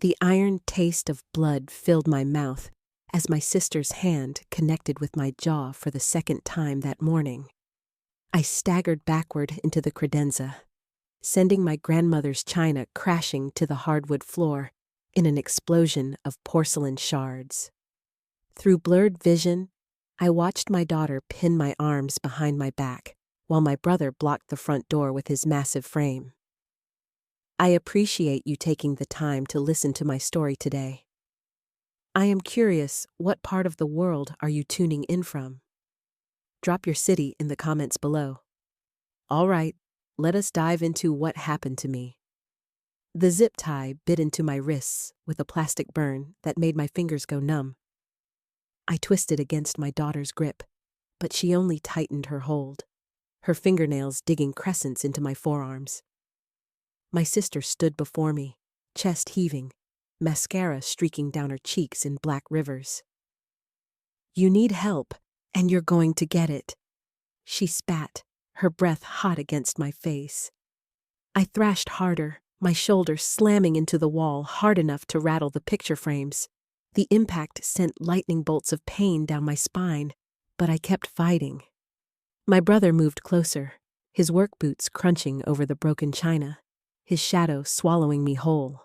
The iron taste of blood filled my mouth as my sister's hand connected with my jaw for the second time that morning. I staggered backward into the credenza, sending my grandmother's china crashing to the hardwood floor in an explosion of porcelain shards. Through blurred vision, I watched my daughter pin my arms behind my back while my brother blocked the front door with his massive frame. I appreciate you taking the time to listen to my story today. I am curious, what part of the world are you tuning in from? Drop your city in the comments below. All right, let us dive into what happened to me. The zip tie bit into my wrists with a plastic burn that made my fingers go numb. I twisted against my daughter's grip, but she only tightened her hold, her fingernails digging crescents into my forearms. My sister stood before me, chest heaving, mascara streaking down her cheeks in black rivers. "You need help, and you're going to get it," she spat, her breath hot against my face. I thrashed harder, my shoulder slamming into the wall hard enough to rattle the picture frames. The impact sent lightning bolts of pain down my spine, but I kept fighting. My brother moved closer, his work boots crunching over the broken china, his shadow swallowing me whole.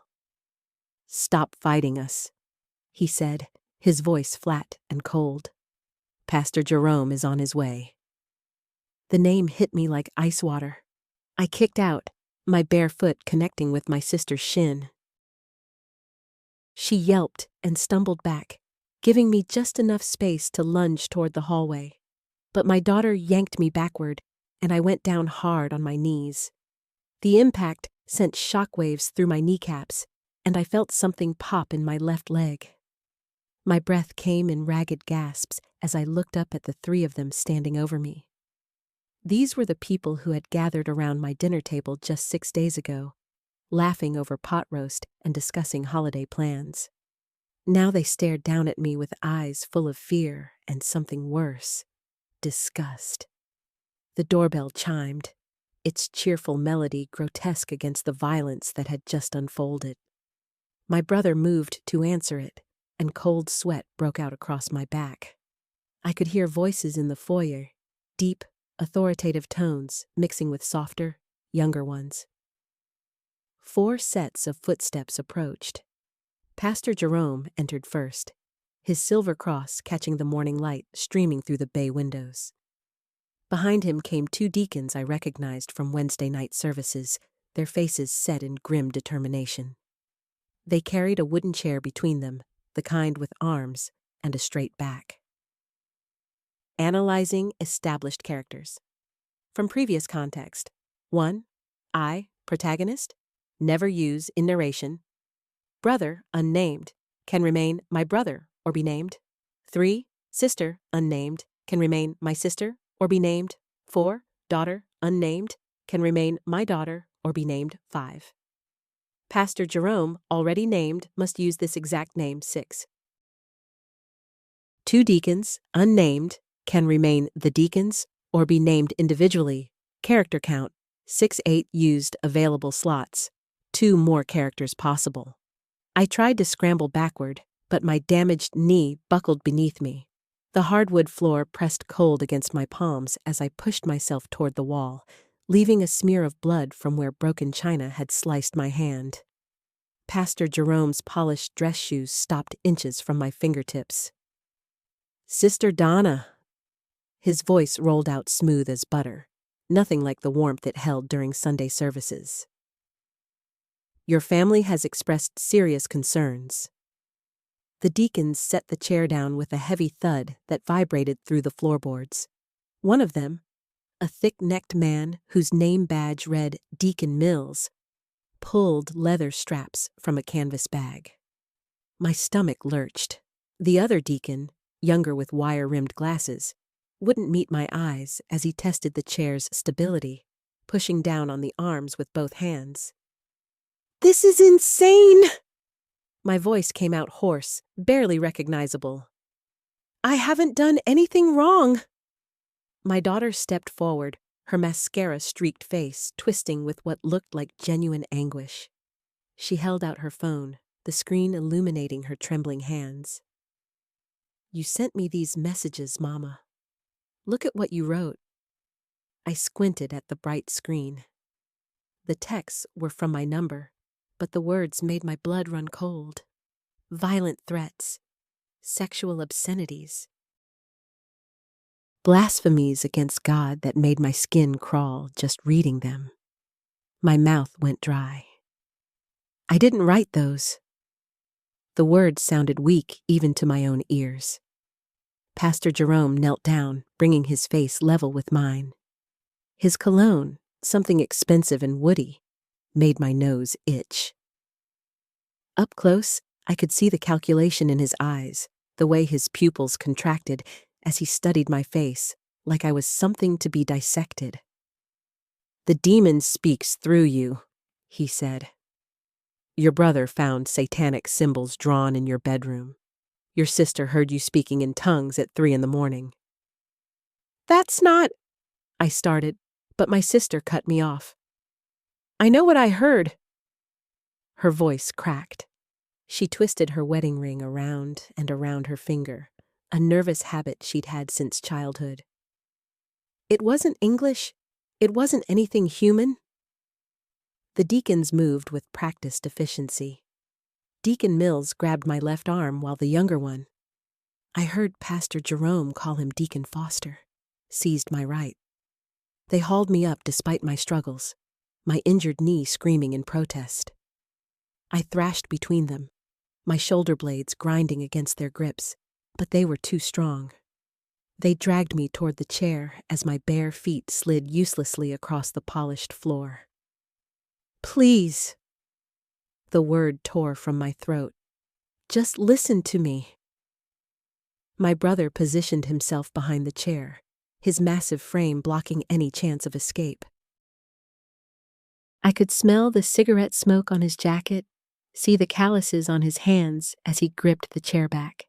"Stop fighting us," he said, his voice flat and cold. "Pastor Jerome is on his way." The name hit me like ice water. I kicked out, my bare foot connecting with my sister's shin. She yelped and stumbled back, giving me just enough space to lunge toward the hallway. But my daughter yanked me backward, and I went down hard on my knees. The impact sent shockwaves through my kneecaps, and I felt something pop in my left leg. My breath came in ragged gasps as I looked up at the three of them standing over me. These were the people who had gathered around my dinner table just 6 days ago, laughing over pot roast and discussing holiday plans. Now they stared down at me with eyes full of fear and something worse, disgust. The doorbell chimed, its cheerful melody grotesque against the violence that had just unfolded. My brother moved to answer it, and cold sweat broke out across my back. I could hear voices in the foyer, deep, authoritative tones mixing with softer, younger ones. 4 sets of footsteps approached. Pastor Jerome entered first, his silver cross catching the morning light streaming through the bay windows. Behind him came 2 deacons I recognized from Wednesday night services, their faces set in grim determination. They carried a wooden chair between them, the kind with arms and a straight back. Analyzing established characters. From previous context. 1. I, protagonist, never use in narration. Brother, unnamed, can remain my brother or be named. 3. Sister, unnamed, can remain my sister or be named. 4. Daughter, unnamed, can remain my daughter or be named. 5. Pastor Jerome, already named, must use this exact name. 6. 2 deacons, unnamed, can remain the deacons or be named individually. Character count, 6. 8 used available slots. 2 more characters possible. I tried to scramble backward, but my damaged knee buckled beneath me. The hardwood floor pressed cold against my palms as I pushed myself toward the wall, leaving a smear of blood from where broken china had sliced my hand. Pastor Jerome's polished dress shoes stopped inches from my fingertips. "Sister Donna." His voice rolled out smooth as butter, nothing like the warmth it held during Sunday services. "Your family has expressed serious concerns." The deacons set the chair down with a heavy thud that vibrated through the floorboards. One of them, a thick-necked man whose name badge read Deacon Mills, pulled leather straps from a canvas bag. My stomach lurched. The other deacon, younger with wire-rimmed glasses, wouldn't meet my eyes as he tested the chair's stability, pushing down on the arms with both hands. "This is insane!" My voice came out hoarse, barely recognizable. "I haven't done anything wrong." My daughter stepped forward, her mascara-streaked face twisting with what looked like genuine anguish. She held out her phone, the screen illuminating her trembling hands. "You sent me these messages, Mama. Look at what you wrote." I squinted at the bright screen. The texts were from my number, but the words made my blood run cold. Violent threats, sexual obscenities, blasphemies against God that made my skin crawl just reading them. My mouth went dry. I didn't write those. The words sounded weak even to my own ears. Pastor Jerome knelt down, bringing his face level with mine. His cologne, something expensive and woody, made my nose itch. Up close, I could see the calculation in his eyes, the way his pupils contracted as he studied my face, like I was something to be dissected. "The demon speaks through you," he said. "Your brother found satanic symbols drawn in your bedroom. Your sister heard you speaking in tongues at 3 a.m. "That's not—" I started, but my sister cut me off. "I know what I heard." Her voice cracked. She twisted her wedding ring around and around her finger, a nervous habit she'd had since childhood. "It wasn't English. It wasn't anything human." The deacons moved with practiced efficiency. Deacon Mills grabbed my left arm while the younger one— I heard Pastor Jerome call him Deacon Foster— seized my right. They hauled me up despite my struggles, my injured knee screaming in protest. I thrashed between them, my shoulder blades grinding against their grips, but they were too strong. They dragged me toward the chair as my bare feet slid uselessly across the polished floor. "Please." The word tore from my throat. "Just listen to me." My brother positioned himself behind the chair, his massive frame blocking any chance of escape. I could smell the cigarette smoke on his jacket, see the calluses on his hands as he gripped the chair back.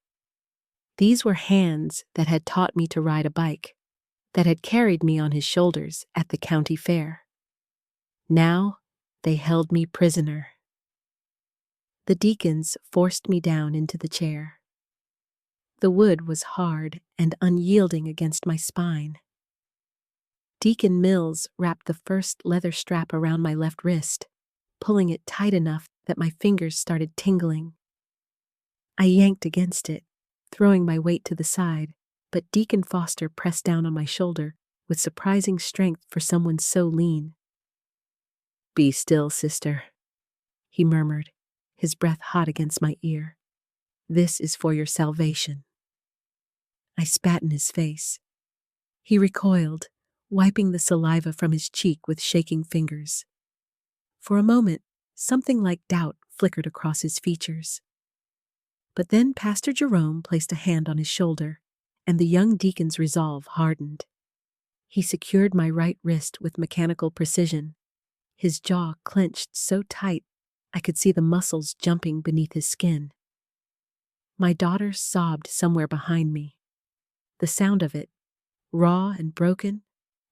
These were hands that had taught me to ride a bike, that had carried me on his shoulders at the county fair. Now they held me prisoner. The deacons forced me down into the chair. The wood was hard and unyielding against my spine. Deacon Mills wrapped the first leather strap around my left wrist, pulling it tight enough that my fingers started tingling. I yanked against it, throwing my weight to the side, but Deacon Foster pressed down on my shoulder with surprising strength for someone so lean. "Be still, sister," he murmured, his breath hot against my ear. "This is for your salvation." I spat in his face. He recoiled, wiping the saliva from his cheek with shaking fingers. For a moment, something like doubt flickered across his features. But then Pastor Jerome placed a hand on his shoulder, and the young deacon's resolve hardened. He secured my right wrist with mechanical precision. His jaw clenched so tight I could see the muscles jumping beneath his skin. My daughter sobbed somewhere behind me. The sound of it, raw and broken,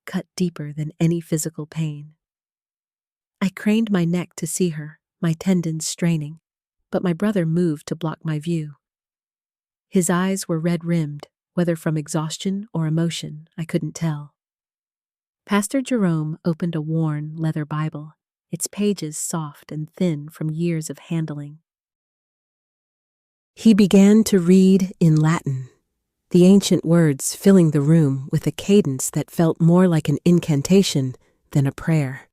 cut deeper than any physical pain. I craned my neck to see her, my tendons straining, but my brother moved to block my view. His eyes were red-rimmed, whether from exhaustion or emotion, I couldn't tell. Pastor Jerome opened a worn leather Bible, its pages soft and thin from years of handling. He began to read in Latin, the ancient words filling the room with a cadence that felt more like an incantation than a prayer.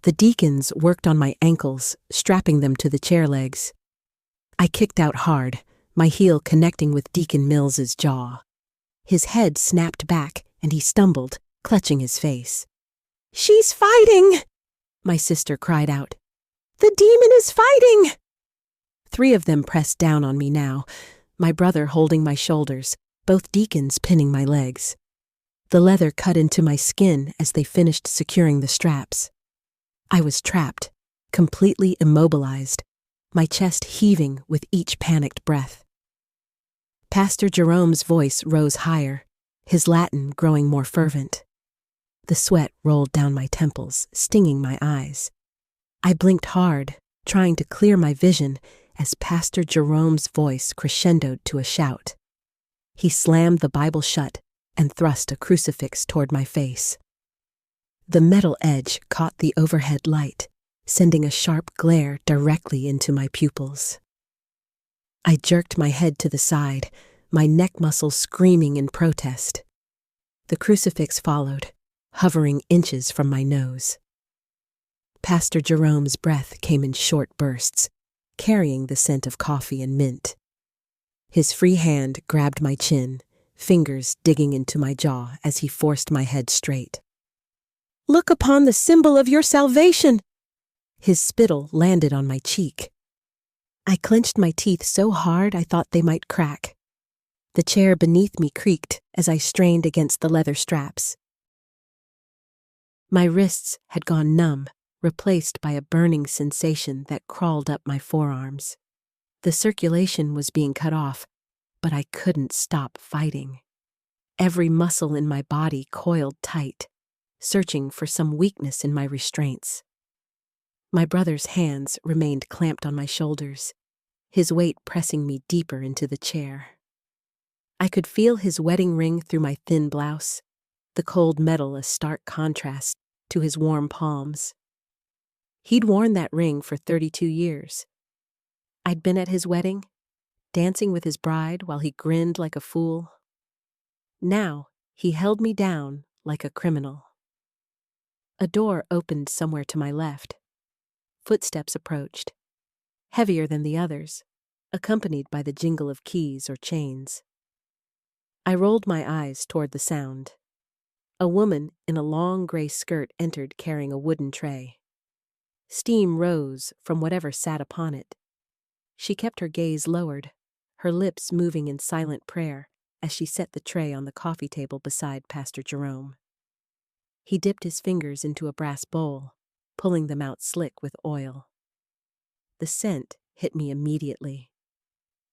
The deacons worked on my ankles, strapping them to the chair legs. I kicked out hard, my heel connecting with Deacon Mills's jaw. His head snapped back, and he stumbled, clutching his face. "She's fighting!" my sister cried out. "The demon is fighting!" 3 of them pressed down on me now, my brother holding my shoulders, both deacons pinning my legs. The leather cut into my skin as they finished securing the straps. I was trapped, completely immobilized, my chest heaving with each panicked breath. Pastor Jerome's voice rose higher, his Latin growing more fervent. The sweat rolled down my temples, stinging my eyes. I blinked hard, trying to clear my vision, as Pastor Jerome's voice crescendoed to a shout. He slammed the Bible shut and thrust a crucifix toward my face. The metal edge caught the overhead light, sending a sharp glare directly into my pupils. I jerked my head to the side, my neck muscles screaming in protest. The crucifix followed, hovering inches from my nose. Pastor Jerome's breath came in short bursts, carrying the scent of coffee and mint. His free hand grabbed my chin, fingers digging into my jaw as he forced my head straight. "Look upon the symbol of your salvation!" His spittle landed on my cheek. I clenched my teeth so hard I thought they might crack. The chair beneath me creaked as I strained against the leather straps. My wrists had gone numb, replaced by a burning sensation that crawled up my forearms. The circulation was being cut off, but I couldn't stop fighting. Every muscle in my body coiled tight, searching for some weakness in my restraints. My brother's hands remained clamped on my shoulders, his weight pressing me deeper into the chair. I could feel his wedding ring through my thin blouse, the cold metal a stark contrast to his warm palms. He'd worn that ring for 32 years. I'd been at his wedding, dancing with his bride while he grinned like a fool. Now, he held me down like a criminal. A door opened somewhere to my left. Footsteps approached, heavier than the others, accompanied by the jingle of keys or chains. I rolled my eyes toward the sound. A woman in a long gray skirt entered carrying a wooden tray. Steam rose from whatever sat upon it. She kept her gaze lowered, her lips moving in silent prayer as she set the tray on the coffee table beside Pastor Jerome. He dipped his fingers into a brass bowl, pulling them out slick with oil. The scent hit me immediately.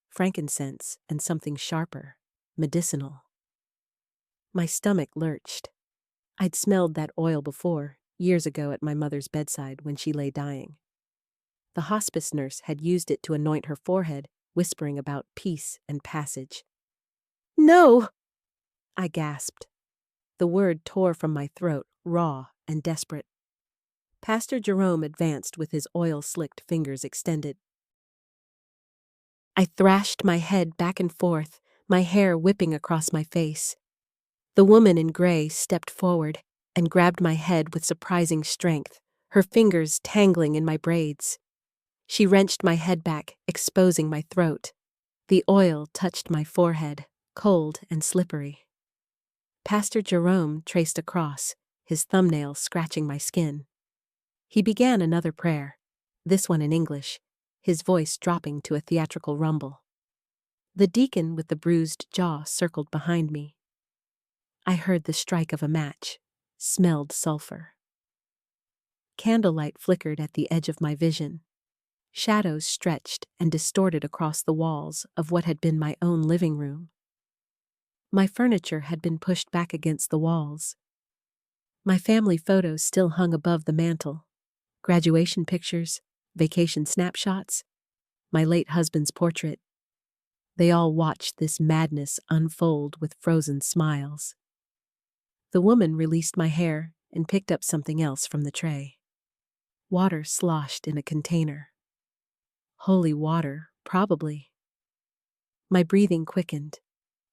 Frankincense and something sharper, medicinal. My stomach lurched. I'd smelled that oil before, years ago at my mother's bedside when she lay dying. The hospice nurse had used it to anoint her forehead, whispering about peace and passage. "No!" I gasped. The word tore from my throat, raw and desperate. Pastor Jerome advanced with his oil-slicked fingers extended. I thrashed my head back and forth, my hair whipping across my face. The woman in gray stepped forward and grabbed my head with surprising strength, her fingers tangling in my braids. She wrenched my head back, exposing my throat. The oil touched my forehead, cold and slippery. Pastor Jerome traced a cross, his thumbnail scratching my skin. He began another prayer, this one in English, his voice dropping to a theatrical rumble. The deacon with the bruised jaw circled behind me. I heard the strike of a match, smelled sulfur. Candlelight flickered at the edge of my vision. Shadows stretched and distorted across the walls of what had been my own living room. My furniture had been pushed back against the walls. My family photos still hung above the mantel. Graduation pictures, vacation snapshots, my late husband's portrait. They all watched this madness unfold with frozen smiles. The woman released my hair and picked up something else from the tray. Water sloshed in a container. Holy water, probably. My breathing quickened,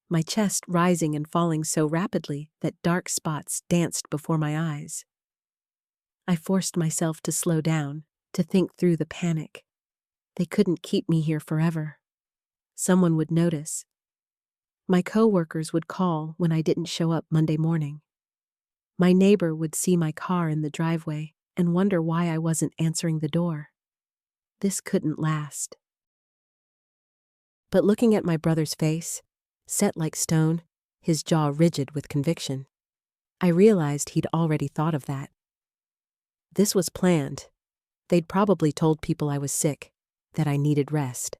my chest rising and falling so rapidly that dark spots danced before my eyes. I forced myself to slow down, to think through the panic. They couldn't keep me here forever. Someone would notice. My co-workers would call when I didn't show up Monday morning. My neighbor would see my car in the driveway and wonder why I wasn't answering the door. This couldn't last. But looking at my brother's face, set like stone, his jaw rigid with conviction, I realized he'd already thought of that. This was planned. They'd probably told people I was sick, that I needed rest.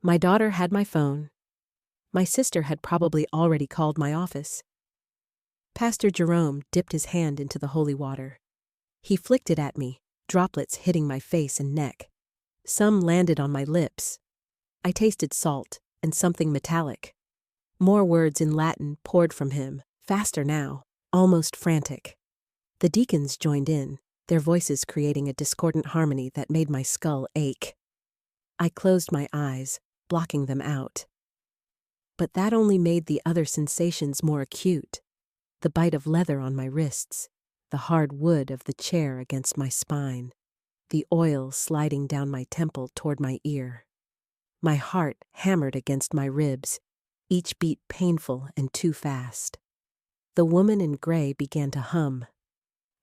My daughter had my phone. My sister had probably already called my office. Pastor Jerome dipped his hand into the holy water. He flicked it at me, droplets hitting my face and neck. Some landed on my lips. I tasted salt and something metallic. More words in Latin poured from him, faster now, almost frantic. The deacons joined in, their voices creating a discordant harmony that made my skull ache. I closed my eyes, blocking them out. But that only made the other sensations more acute. The bite of leather on my wrists, the hard wood of the chair against my spine, the oil sliding down my temple toward my ear. My heart hammered against my ribs, each beat painful and too fast. The woman in gray began to hum.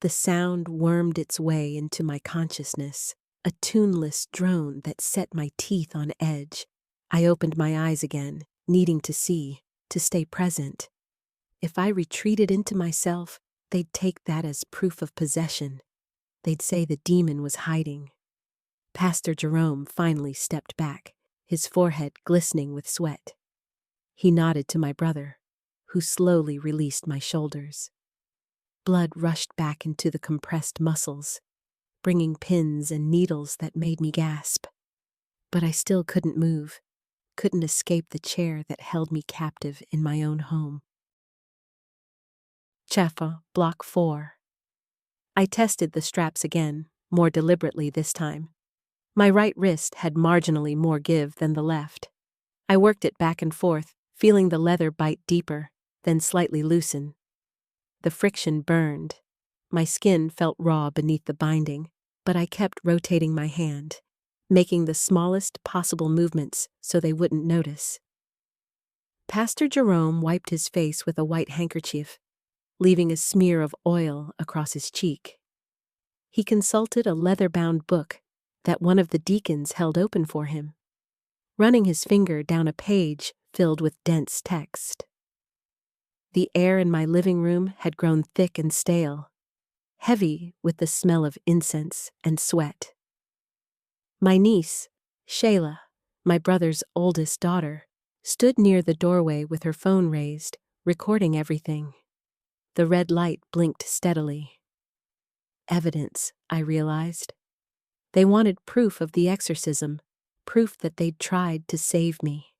The sound wormed its way into my consciousness, a tuneless drone that set my teeth on edge. I opened my eyes again, needing to see, to stay present. If I retreated into myself, they'd take that as proof of possession. They'd say the demon was hiding. Pastor Jerome finally stepped back, his forehead glistening with sweat. He nodded to my brother, who slowly released my shoulders. Blood rushed back into the compressed muscles, bringing pins and needles that made me gasp. But I still couldn't move, couldn't escape the chair that held me captive in my own home. Chaffa, Block 4. I tested the straps again, more deliberately this time. My right wrist had marginally more give than the left. I worked it back and forth, feeling the leather bite deeper, then slightly loosen. The friction burned. My skin felt raw beneath the binding, but I kept rotating my hand, making the smallest possible movements so they wouldn't notice. Pastor Jerome wiped his face with a white handkerchief, leaving a smear of oil across his cheek. He consulted a leather-bound book that one of the deacons held open for him, running his finger down a page filled with dense text. The air in my living room had grown thick and stale, heavy with the smell of incense and sweat. My niece, Shayla, my brother's oldest daughter, stood near the doorway with her phone raised, recording everything. The red light blinked steadily. Evidence, I realized. They wanted proof of the exorcism, proof that they'd tried to save me.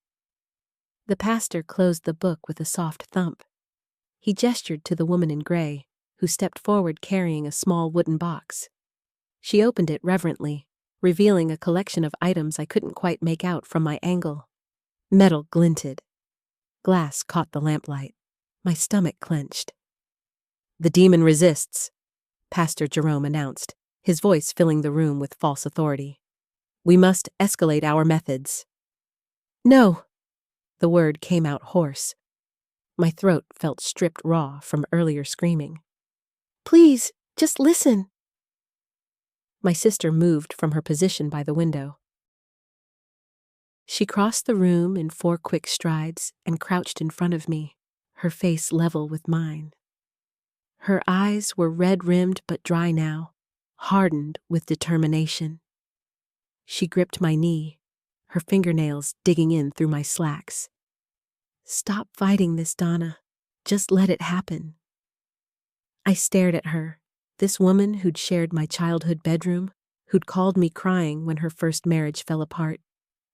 The pastor closed the book with a soft thump. He gestured to the woman in gray, who stepped forward carrying a small wooden box. She opened it reverently, revealing a collection of items I couldn't quite make out from my angle. Metal glinted. Glass caught the lamplight. My stomach clenched. "The demon resists," Pastor Jerome announced, his voice filling the room with false authority. "We must escalate our methods." "No!" The word came out hoarse. My throat felt stripped raw from earlier screaming. "Please, just listen." My sister moved from her position by the window. She crossed the room in 4 quick strides and crouched in front of me, her face level with mine. Her eyes were red-rimmed but dry now, hardened with determination. She gripped my knee, her fingernails digging in through my slacks. "Stop fighting this, Donna. Just let it happen." I stared at her, this woman who'd shared my childhood bedroom, who'd called me crying when her first marriage fell apart,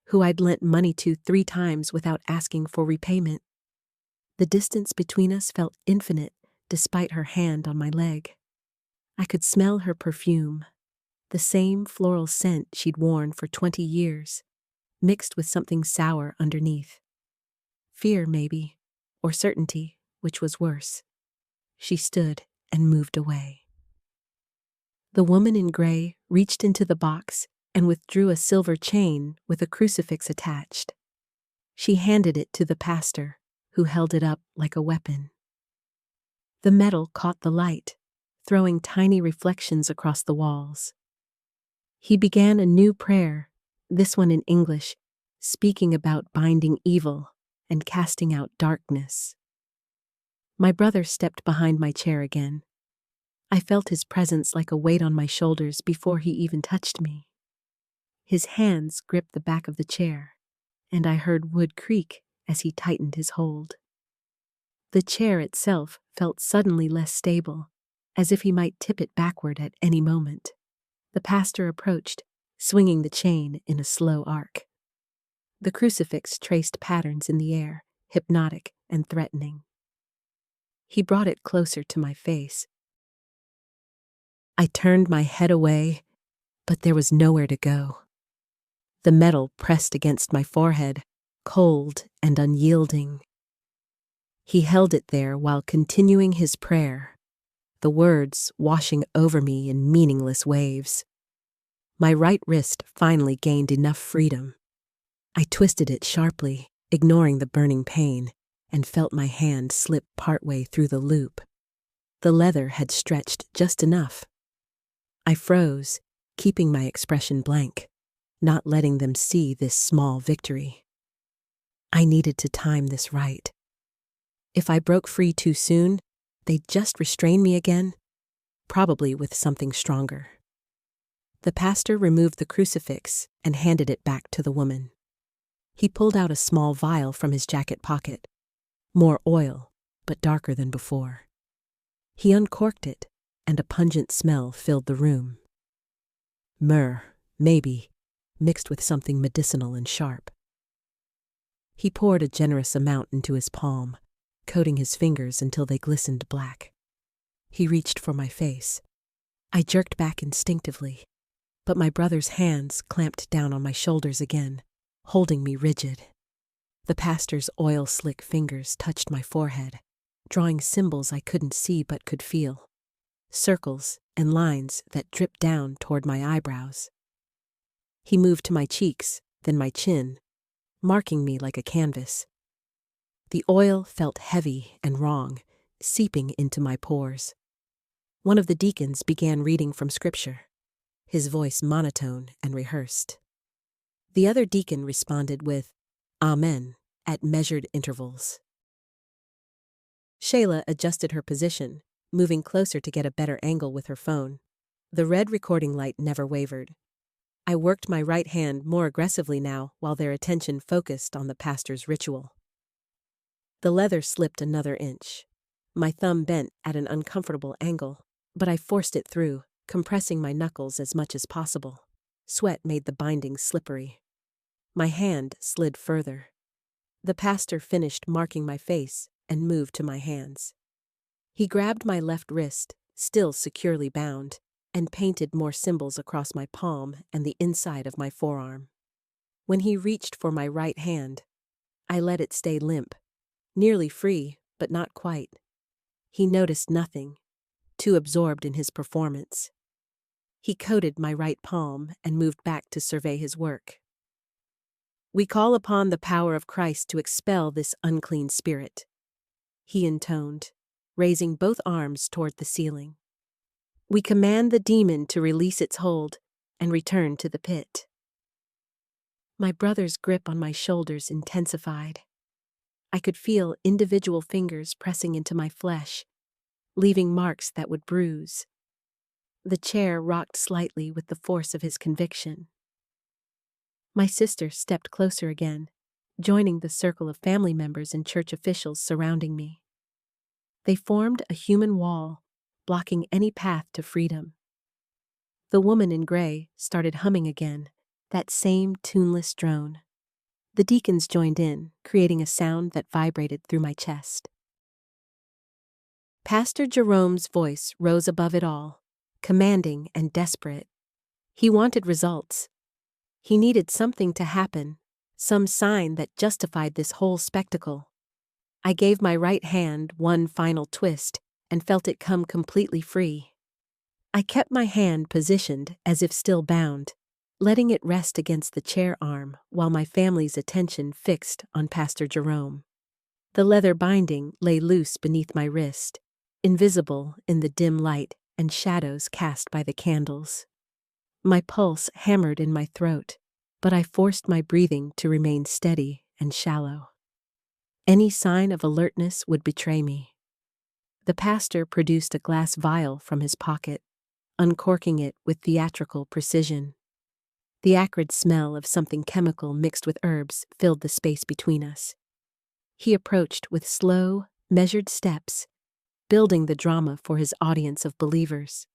who I'd lent money to 3 times without asking for repayment. The distance between us felt infinite despite her hand on my leg. I could smell her perfume, the same floral scent she'd worn for 20 years, mixed with something sour underneath. Fear, maybe, or certainty, which was worse. She stood and moved away. The woman in gray reached into the box and withdrew a silver chain with a crucifix attached. She handed it to the pastor, who held it up like a weapon. The metal caught the light, throwing tiny reflections across the walls. He began a new prayer, this one in English, speaking about binding evil and casting out darkness. My brother stepped behind my chair again. I felt his presence like a weight on my shoulders before he even touched me. His hands gripped the back of the chair, and I heard wood creak as he tightened his hold. The chair itself felt suddenly less stable, as if he might tip it backward at any moment. The pastor approached, swinging the chain in a slow arc. The crucifix traced patterns in the air, hypnotic and threatening. He brought it closer to my face. I turned my head away, but there was nowhere to go. The metal pressed against my forehead, cold and unyielding. He held it there while continuing his prayer, the words washing over me in meaningless waves. My right wrist finally gained enough freedom. I twisted it sharply, ignoring the burning pain, and felt my hand slip partway through the loop. The leather had stretched just enough. I froze, keeping my expression blank, not letting them see this small victory. I needed to time this right. If I broke free too soon, they'd just restrain me again, probably with something stronger. The pastor removed the crucifix and handed it back to the woman. He pulled out a small vial from his jacket pocket, more oil, but darker than before. He uncorked it, and a pungent smell filled the room. Myrrh, maybe, mixed with something medicinal and sharp. He poured a generous amount into his palm, coating his fingers until they glistened black. He reached for my face. I jerked back instinctively, but my brother's hands clamped down on my shoulders again, holding me rigid. The pastor's oil-slick fingers touched my forehead, drawing symbols I couldn't see but could feel, circles and lines that dripped down toward my eyebrows. He moved to my cheeks, then my chin, marking me like a canvas. The oil felt heavy and wrong, seeping into my pores. One of the deacons began reading from Scripture, his voice monotone and rehearsed. The other deacon responded with, "Amen," at measured intervals. Shayla adjusted her position, moving closer to get a better angle with her phone. The red recording light never wavered. I worked my right hand more aggressively now while their attention focused on the pastor's ritual. The leather slipped another inch. My thumb bent at an uncomfortable angle, but I forced it through, compressing my knuckles as much as possible. Sweat made the binding slippery. My hand slid further. The pastor finished marking my face and moved to my hands. He grabbed my left wrist, still securely bound, and painted more symbols across my palm and the inside of my forearm. When he reached for my right hand, I let it stay limp, nearly free, but not quite. He noticed nothing, too absorbed in his performance. He coated my right palm and moved back to survey his work. "We call upon the power of Christ to expel this unclean spirit," he intoned, raising both arms toward the ceiling. "We command the demon to release its hold and return to the pit." My brother's grip on my shoulders intensified. I could feel individual fingers pressing into my flesh, leaving marks that would bruise. The chair rocked slightly with the force of his conviction. My sister stepped closer again, joining the circle of family members and church officials surrounding me. They formed a human wall, blocking any path to freedom. The woman in gray started humming again, that same tuneless drone. The deacons joined in, creating a sound that vibrated through my chest. Pastor Jerome's voice rose above it all, commanding and desperate. He wanted results. He needed something to happen, some sign that justified this whole spectacle. I gave my right hand one final twist and felt it come completely free. I kept my hand positioned as if still bound, letting it rest against the chair arm while my family's attention fixed on Pastor Jerome. The leather binding lay loose beneath my wrist, invisible in the dim light and shadows cast by the candles. My pulse hammered in my throat, but I forced my breathing to remain steady and shallow. Any sign of alertness would betray me. The pastor produced a glass vial from his pocket, uncorking it with theatrical precision. The acrid smell of something chemical mixed with herbs filled the space between us. He approached with slow, measured steps, building the drama for his audience of believers.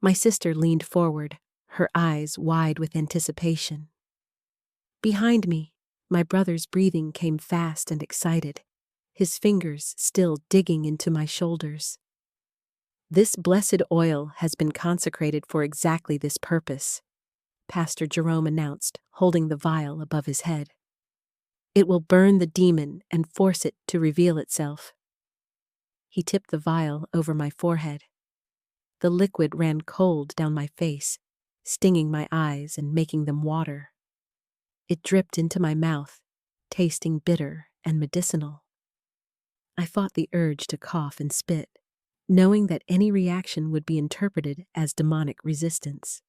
My sister leaned forward, her eyes wide with anticipation. Behind me, my brother's breathing came fast and excited, his fingers still digging into my shoulders. "This blessed oil has been consecrated for exactly this purpose," Pastor Jerome announced, holding the vial above his head. "It will burn the demon and force it to reveal itself." He tipped the vial over my forehead. The liquid ran cold down my face, stinging my eyes and making them water. It dripped into my mouth, tasting bitter and medicinal. I fought the urge to cough and spit, knowing that any reaction would be interpreted as demonic resistance.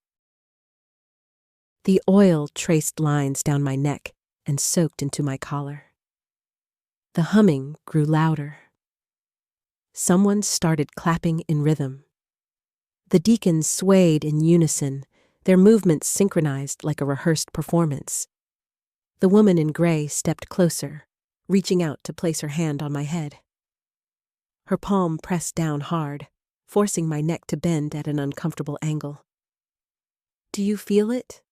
The oil traced lines down my neck and soaked into my collar. The humming grew louder. Someone started clapping in rhythm. The deacons swayed in unison, their movements synchronized like a rehearsed performance. The woman in gray stepped closer, reaching out to place her hand on my head. Her palm pressed down hard, forcing my neck to bend at an uncomfortable angle. "Do you feel it?"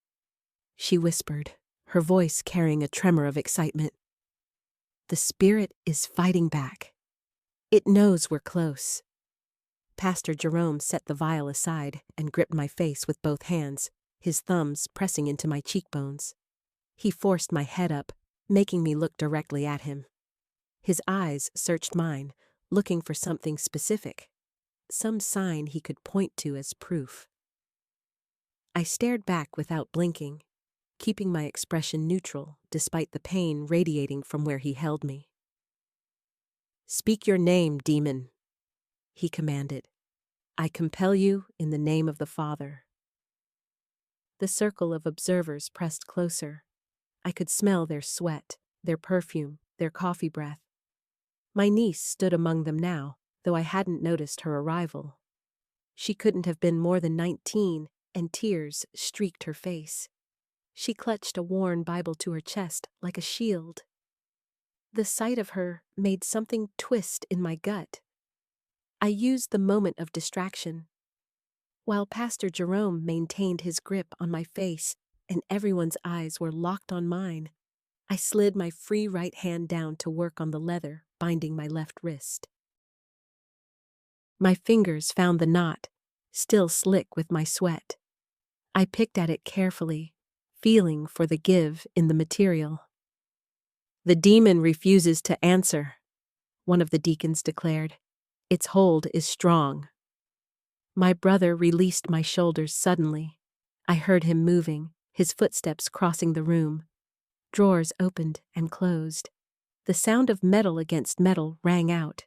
she whispered, her voice carrying a tremor of excitement. "The spirit is fighting back. It knows we're close." Pastor Jerome set the vial aside and gripped my face with both hands, his thumbs pressing into my cheekbones. He forced my head up, making me look directly at him. His eyes searched mine, looking for something specific, some sign he could point to as proof. I stared back without blinking, keeping my expression neutral despite the pain radiating from where he held me. "Speak your name, demon," he commanded. "I compel you in the name of the Father." The circle of observers pressed closer. I could smell their sweat, their perfume, their coffee breath. My niece stood among them now, though I hadn't noticed her arrival. She couldn't have been more than 19, and tears streaked her face. She clutched a worn Bible to her chest like a shield. The sight of her made something twist in my gut. I used the moment of distraction. While Pastor Jerome maintained his grip on my face and everyone's eyes were locked on mine, I slid my free right hand down to work on the leather binding my left wrist. My fingers found the knot, still slick with my sweat. I picked at it carefully, feeling for the give in the material. "The demon refuses to answer," one of the deacons declared. "Its hold is strong." My brother released my shoulders suddenly. I heard him moving, his footsteps crossing the room. Drawers opened and closed. The sound of metal against metal rang out.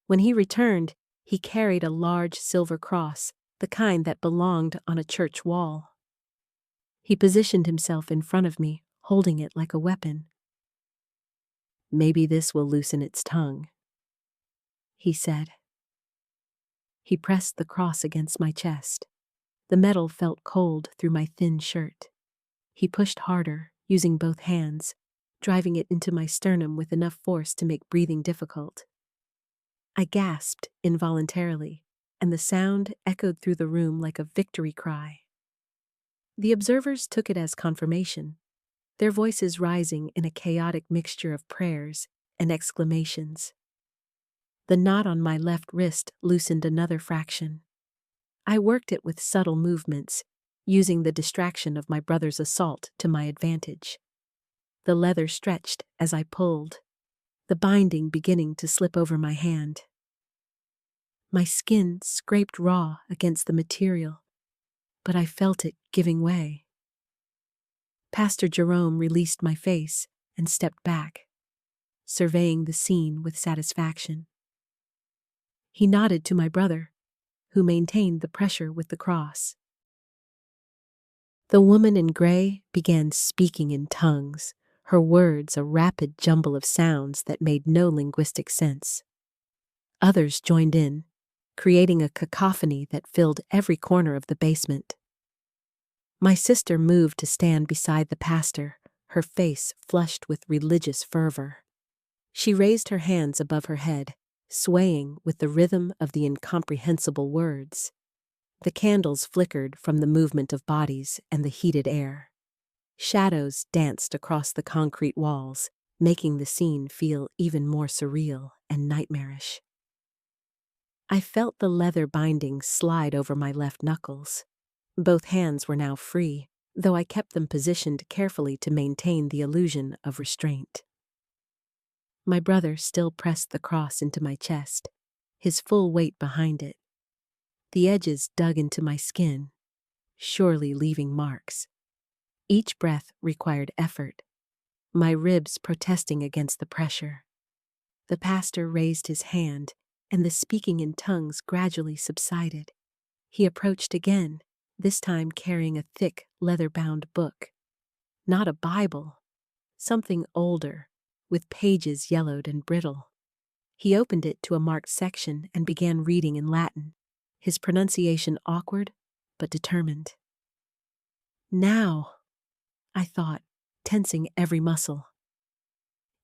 When he returned, he carried a large silver cross, the kind that belonged on a church wall. He positioned himself in front of me, holding it like a weapon. "Maybe this will loosen its tongue," he said. He pressed the cross against my chest. The metal felt cold through my thin shirt. He pushed harder, using both hands, driving it into my sternum with enough force to make breathing difficult. I gasped involuntarily, and the sound echoed through the room like a victory cry. The observers took it as confirmation, their voices rising in a chaotic mixture of prayers and exclamations. The knot on my left wrist loosened another fraction. I worked it with subtle movements, using the distraction of my brother's assault to my advantage. The leather stretched as I pulled, the binding beginning to slip over my hand. My skin scraped raw against the material, but I felt it giving way. Pastor Jerome released my face and stepped back, surveying the scene with satisfaction. He nodded to my brother, who maintained the pressure with the cross. The woman in gray began speaking in tongues, her words a rapid jumble of sounds that made no linguistic sense. Others joined in, creating a cacophony that filled every corner of the basement. My sister moved to stand beside the pastor, her face flushed with religious fervor. She raised her hands above her head, swaying with the rhythm of the incomprehensible words. The candles flickered from the movement of bodies and the heated air. Shadows danced across the concrete walls, making the scene feel even more surreal and nightmarish. I felt the leather binding slide over my left knuckles. Both hands were now free, though I kept them positioned carefully to maintain the illusion of restraint. My brother still pressed the cross into my chest, his full weight behind it. The edges dug into my skin, surely leaving marks. Each breath required effort, my ribs protesting against the pressure. The pastor raised his hand, and the speaking in tongues gradually subsided. He approached again, this time carrying a thick, leather-bound book. Not a Bible, something older, with pages yellowed and brittle. He opened it to a marked section and began reading in Latin, his pronunciation awkward but determined. Now, I thought, tensing every muscle.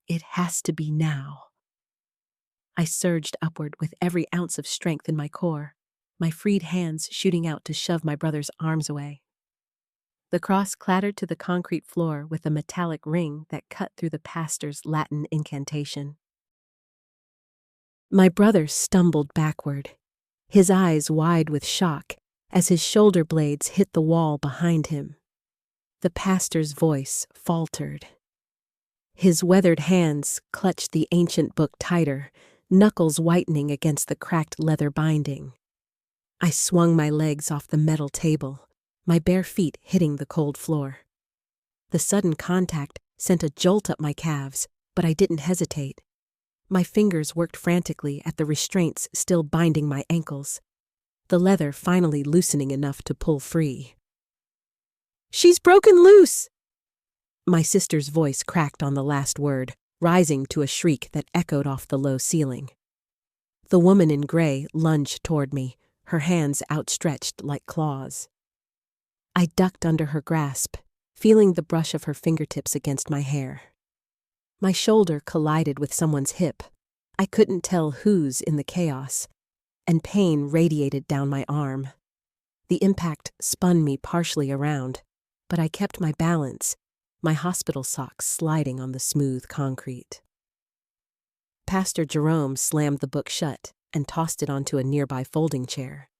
It has to be now. I surged upward with every ounce of strength in my core, my freed hands shooting out to shove my brother's arms away. The cross clattered to the concrete floor with a metallic ring that cut through the pastor's Latin incantation. My brother stumbled backward, his eyes wide with shock as his shoulder blades hit the wall behind him. The pastor's voice faltered. His weathered hands clutched the ancient book tighter, knuckles whitening against the cracked leather binding. I swung my legs off the metal table, my bare feet hitting the cold floor. The sudden contact sent a jolt up my calves, but I didn't hesitate. My fingers worked frantically at the restraints still binding my ankles, the leather finally loosening enough to pull free. "She's broken loose!" My sister's voice cracked on the last word, rising to a shriek that echoed off the low ceiling. The woman in gray lunged toward me, her hands outstretched like claws. I ducked under her grasp, feeling the brush of her fingertips against my hair. My shoulder collided with someone's hip. I couldn't tell whose in the chaos, and pain radiated down my arm. The impact spun me partially around, but I kept my balance, my hospital socks sliding on the smooth concrete. Pastor Jerome slammed the book shut and tossed it onto a nearby folding chair.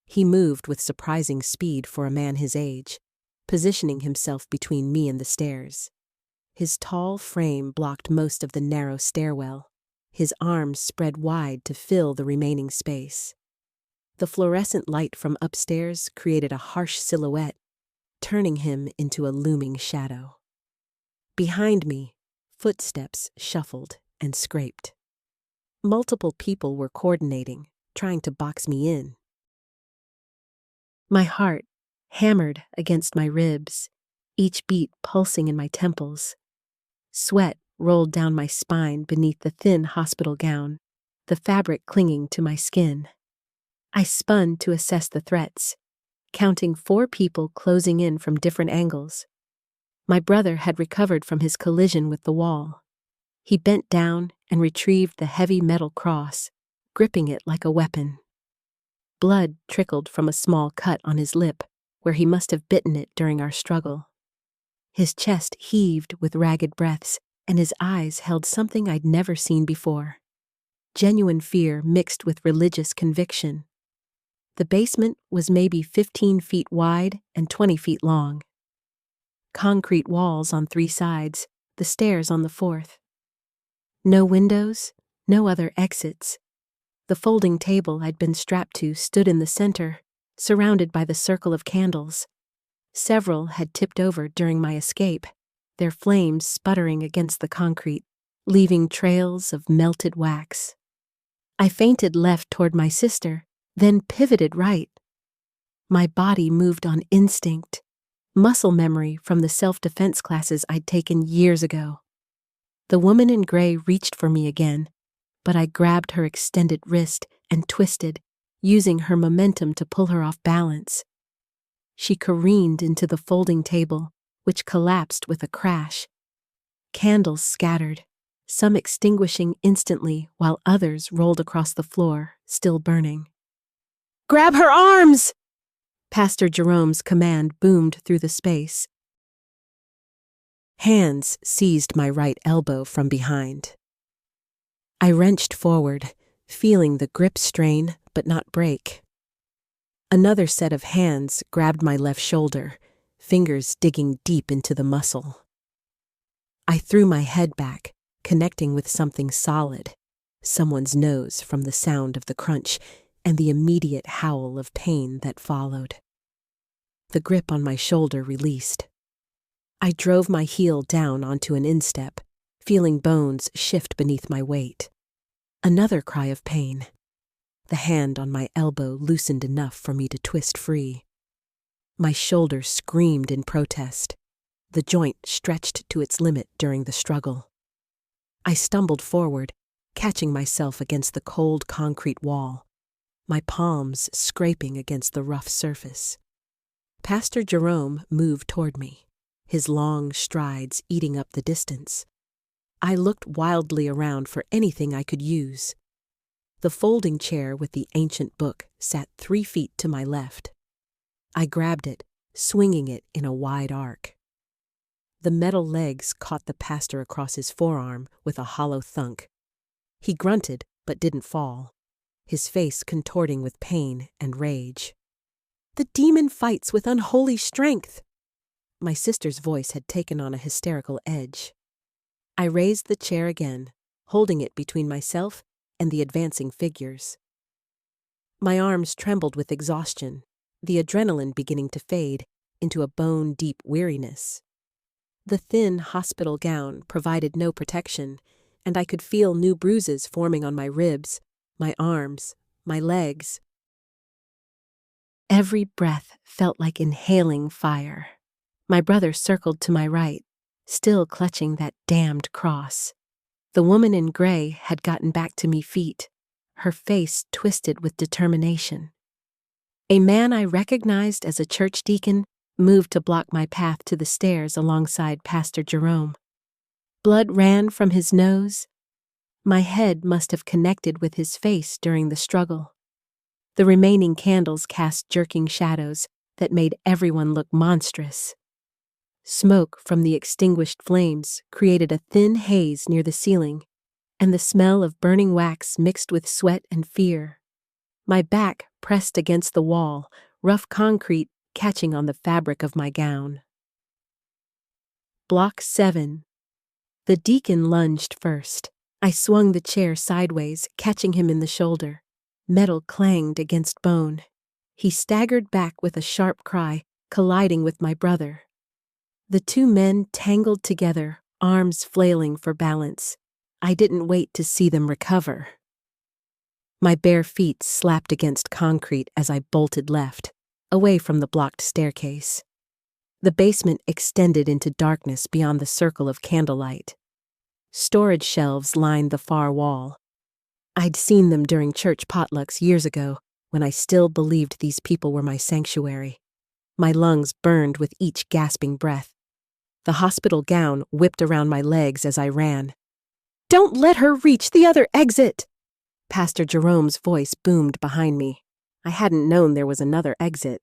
He moved with surprising speed for a man his age, positioning himself between me and the stairs. His tall frame blocked most of the narrow stairwell, his arms spread wide to fill the remaining space. The fluorescent light from upstairs created a harsh silhouette, turning him into a looming shadow. Behind me, footsteps shuffled and scraped. Multiple people were coordinating, trying to box me in. My heart hammered against my ribs, each beat pulsing in my temples. Sweat rolled down my spine beneath the thin hospital gown, the fabric clinging to my skin. I spun to assess the threats, counting 4 people closing in from different angles. My brother had recovered from his collision with the wall. He bent down and retrieved the heavy metal cross, gripping it like a weapon. Blood trickled from a small cut on his lip, where he must have bitten it during our struggle. His chest heaved with ragged breaths, and his eyes held something I'd never seen before. Genuine fear mixed with religious conviction. The basement was maybe 15 feet wide and 20 feet long. Concrete walls on 3 sides, the stairs on the 4th. No windows, no other exits. The folding table I'd been strapped to stood in the center, surrounded by the circle of candles. Several had tipped over during my escape, their flames sputtering against the concrete, leaving trails of melted wax. I feinted left toward my sister, then pivoted right. My body moved on instinct, muscle memory from the self-defense classes I'd taken years ago. The woman in gray reached for me again, but I grabbed her extended wrist and twisted, using her momentum to pull her off balance. She careened into the folding table, which collapsed with a crash. Candles scattered, some extinguishing instantly while others rolled across the floor, still burning. Grab her arms! Pastor Jerome's command boomed through the space. Hands seized my right elbow from behind. I wrenched forward, feeling the grip strain but not break. Another set of hands grabbed my left shoulder, fingers digging deep into the muscle. I threw my head back, connecting with something solid, someone's nose from the sound of the crunch and the immediate howl of pain that followed. The grip on my shoulder released. I drove my heel down onto an instep, feeling bones shift beneath my weight. Another cry of pain. The hand on my elbow loosened enough for me to twist free. My shoulder screamed in protest. The joint stretched to its limit during the struggle. I stumbled forward, catching myself against the cold concrete wall, my palms scraping against the rough surface. Pastor Jerome moved toward me, his long strides eating up the distance. I looked wildly around for anything I could use. The folding chair with the ancient book sat 3 feet to my left. I grabbed it, swinging it in a wide arc. The metal legs caught the pastor across his forearm with a hollow thunk. He grunted but didn't fall, his face contorting with pain and rage. "The demon fights with unholy strength." My sister's voice had taken on a hysterical edge. I raised the chair again, holding it between myself and the advancing figures. My arms trembled with exhaustion, the adrenaline beginning to fade into a bone-deep weariness. The thin hospital gown provided no protection, and I could feel new bruises forming on my ribs, my arms, my legs. Every breath felt like inhaling fire. My brother circled to my right, still clutching that damned cross. The woman in gray had gotten back to me feet, her face twisted with determination. A man I recognized as a church deacon moved to block my path to the stairs alongside Pastor Jerome. Blood ran from his nose. My head must have connected with his face during the struggle. The remaining candles cast jerking shadows that made everyone look monstrous. Smoke from the extinguished flames created a thin haze near the ceiling, and the smell of burning wax mixed with sweat and fear. My back pressed against the wall, rough concrete catching on the fabric of my gown. Block 7. The deacon lunged first. I swung the chair sideways, catching him in the shoulder. Metal clanged against bone. He staggered back with a sharp cry, colliding with my brother. The 2 men tangled together, arms flailing for balance. I didn't wait to see them recover. My bare feet slapped against concrete as I bolted left, away from the blocked staircase. The basement extended into darkness beyond the circle of candlelight. Storage shelves lined the far wall. I'd seen them during church potlucks years ago, when I still believed these people were my sanctuary. My lungs burned with each gasping breath. The hospital gown whipped around my legs as I ran. "Don't let her reach the other exit!" Pastor Jerome's voice boomed behind me. I hadn't known there was another exit.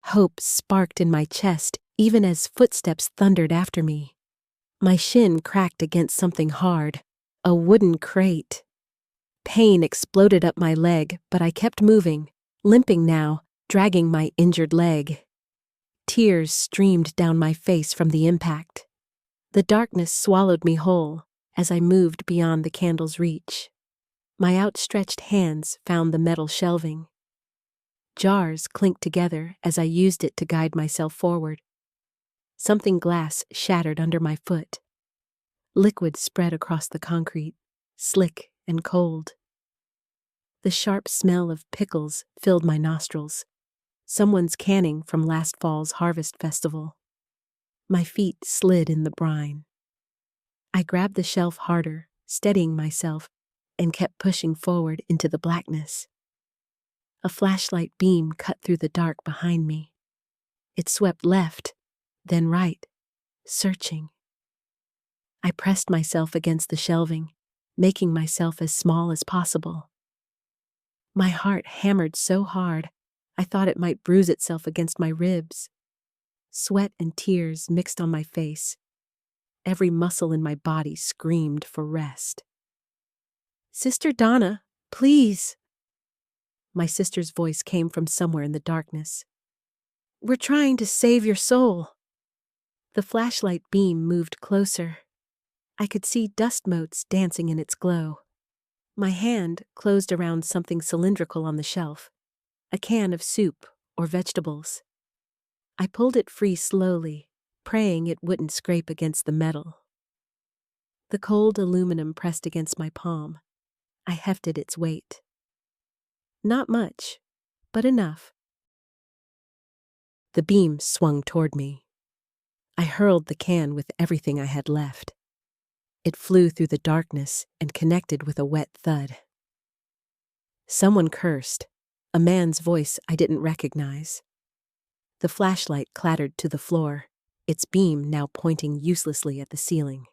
Hope sparked in my chest even as footsteps thundered after me. My shin cracked against something hard, a wooden crate. Pain exploded up my leg, but I kept moving, limping now, dragging my injured leg. Tears streamed down my face from the impact. The darkness swallowed me whole as I moved beyond the candle's reach. My outstretched hands found the metal shelving. Jars clinked together as I used it to guide myself forward. Something glass shattered under my foot. Liquid spread across the concrete, slick and cold. The sharp smell of pickles filled my nostrils. Someone's canning from last fall's harvest festival. My feet slid in the brine. I grabbed the shelf harder, steadying myself, and kept pushing forward into the blackness. A flashlight beam cut through the dark behind me. It swept left, then right, searching. I pressed myself against the shelving, making myself as small as possible. My heart hammered so hard, I thought it might bruise itself against my ribs. Sweat and tears mixed on my face. Every muscle in my body screamed for rest. "Sister Donna, please." My sister's voice came from somewhere in the darkness. "We're trying to save your soul." The flashlight beam moved closer. I could see dust motes dancing in its glow. My hand closed around something cylindrical on the shelf, a can of soup or vegetables. I pulled it free slowly, praying it wouldn't scrape against the metal. The cold aluminum pressed against my palm. I hefted its weight. Not much, but enough. The beam swung toward me. I hurled the can with everything I had left. It flew through the darkness and connected with a wet thud. Someone cursed, a man's voice I didn't recognize. The flashlight clattered to the floor, its beam now pointing uselessly at the ceiling.